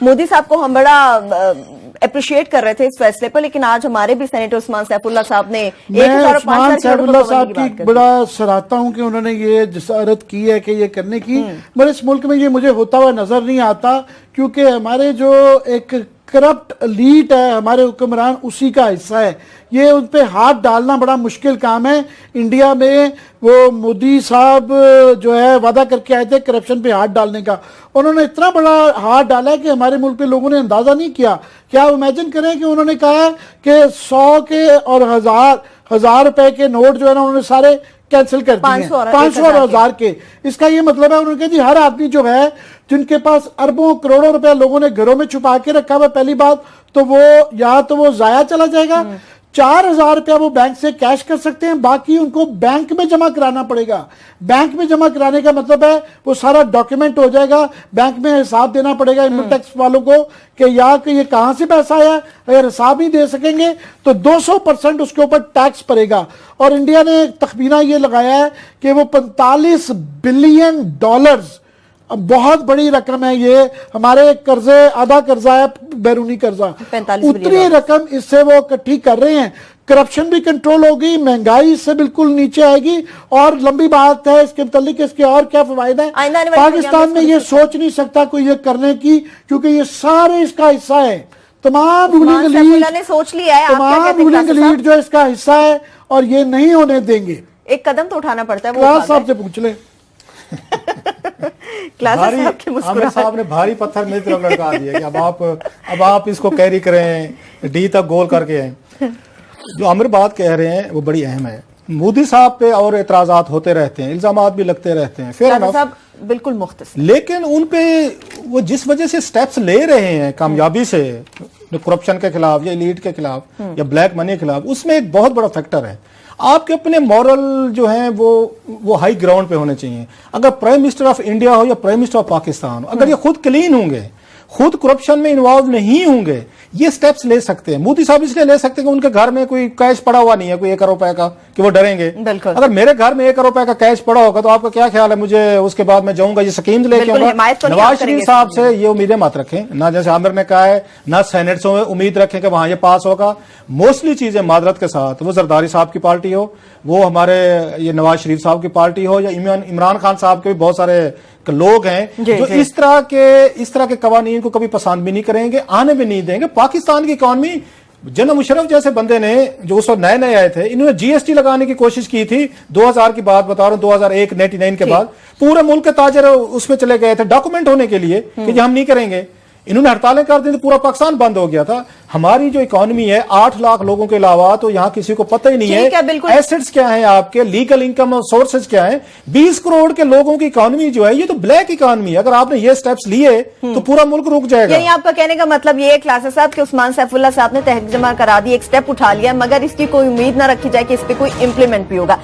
मोदी साहब को हम बड़ा अप्रिशिएट कर रहे थे इस फैसले पर, लेकिन आज हमारे भी सेनेटर उस्मान सैफुल्लाह साहब ने उस्मान सैफुल्लाह साहब की बड़ा सराहता हूं कि उन्होंने ये जसारत की है कि ये करने की, मगर इस मुल्क में ये मुझे होता हुआ नजर नहीं आता, क्योंकि हमारे जो एक करप्ट एलीट है, हमारे हुक्मरान उसी का हिस्सा है। ये उन पे हाथ डालना बड़ा मुश्किल काम है। इंडिया में वो मोदी साहब जो है वादा करके आए थे करप्शन पे हाथ डालने का, उन्होंने इतना बड़ा हाथ डाला है कि हमारे मुल्क के लोगों ने अंदाजा नहीं किया। क्या आप इमेजिन करें कि उन्होंने कहा है कि 100 के और हजार रुपए के नोट जो है ना उन्होंने सारे कैंसिल कर दिए, 500 और 1000 के। इसका ये मतलब है उन्होंने कहा जी हर आदमी जो है जिनके पास अरबों करोड़ों रुपया लोगों ने घरों में छुपा के रखा हुआ, पहली बात तो वो या तो वो जाया चला जाएगा, 4000 रुपया वो बैंक से कैश कर सकते हैं, बाकी उनको बैंक में जमा कराना पड़ेगा। बैंक में जमा कराने का मतलब है वो सारा डॉक्यूमेंट हो जाएगा, बैंक में हिसाब देना पड़ेगा इनकम टैक्स वालों को कि या कि ये कहां से पैसा आया। अगर हिसाब नहीं दे सकेंगे तो 200% उसके ऊपर टैक्स पड़ेगा। और इंडिया ने तखमीना ये लगाया है कि वो $45 बिलियन, बहुत बड़ी रकम है ये। हमारे कर्जे, आधा कर्जा है बैरूनी कर्जा, उतनी रकम इससे वो इकट्ठी कर रहे हैं। करप्शन भी कंट्रोल होगी, महंगाई इससे बिल्कुल नीचे आएगी, और लंबी बात है इसके मुतालिक इसके और क्या फायदा है। पाकिस्तान में ये सोच नहीं सकता कोई ये करने की, क्योंकि ये सारे इसका हिस्सा है। तमाम रूलिंग एलीट ने सोच लिया है, तमाम रूलिंग एलीट जो इसका हिस्सा है, और ये नहीं होने देंगे। एक कदम तो उठाना पड़ता है। क्लास साहब से पूछ ले। आमिर साहब ने भारी पत्थर मेरी तरफ लड़का दिया कि अब आप इसको कैरी करें, डी तक गोल करके आए। जो आमिर बात कह रहे हैं वो बड़ी अहम है। मोदी साहब पे और एतराजात होते रहते हैं, इल्जामात भी लगते रहते हैं, फिर साहब बिल्कुल मुख्तसर, लेकिन उन पे वो जिस वजह से स्टेप्स ले रहे हैं कामयाबी से, करप्शन के खिलाफ या एलीट के खिलाफ या ब्लैक मनी के खिलाफ, उसमें एक बहुत बड़ा फैक्टर है। आपके अपने मॉरल जो हैं वो हाई ग्राउंड पे होने चाहिए। अगर प्राइम मिनिस्टर ऑफ इंडिया हो या प्राइम मिनिस्टर ऑफ पाकिस्तान हो, अगर ये खुद क्लीन होंगे, खुद करप्शन में इन्वॉल्व नहीं होंगे, ये स्टेप्स ले सकते हैं। मोदी साहब इसलिए ले सकते हैं कि उनके घर में कोई कैश पड़ा हुआ नहीं है, कोई 1 करोड़ रुपए का, कि वो डरेंगे। अगर मेरे घर में 1 करोड़ रुपए का कैश पड़ा होगा तो आपका क्या ख्याल है, मुझे उसके बाद मैं जाऊंगा ये स्कीम लेके आऊंगा। नवाज शरीफ साहब से ये उम्मीदें मत रखें, ना जैसे आमिर ने कहा है, ना सेनेट से उम्मीद रखें कि वहां ये पास होगा। मोस्टली चीजें मादरत के साथ, वो जरदारी साहब की पार्टी हो, वो हमारे ये नवाज शरीफ साहब की पार्टी हो, या इमरान खान साहब के भी बहुत सारे लोग हैं जो इस तरह के कवानीन को कभी पसंद भी नहीं करेंगे, आने भी नहीं देंगे। पाकिस्तान की इकॉनमी, जनरल मुशर्रफ जैसे बंदे ने जो उस वक्त नए आए थे, इन्होंने जीएसटी लगाने की कोशिश की थी 2000 की बात बता रहा हूं, 2001 99 के बाद पूरे मुल्क के ताजर उसमें चले गए थे डॉक्यूमेंट होने के लिए कि हम नहीं करेंगे। इन्होंने हड़तालें कर दी तो पूरा पाकिस्तान बंद हो गया था। हमारी जो इकोनॉमी है 8 लाख लोगों के अलावा तो यहाँ किसी को पता ही नहीं है एसेट्स क्या है, आपके लीगल इनकम और सोर्सेज क्या है। 20 करोड़ के लोगों की इकोनॉमी जो है ये तो ब्लैक इकोनॉमी है। अगर आपने ये स्टेप्स लिए तो पूरा मुल्क रुक जाएगा। यानी आपका कहने का मतलब ये है क्लासेस साहब कि उस्मान सैफुल्लाह साहब ने तहरीक जमा करा दी, एक स्टेप उठा लिया, मगर इसकी कोई उम्मीद ना रखी जाए कि इस पे कोई इंप्लीमेंट भी होगा।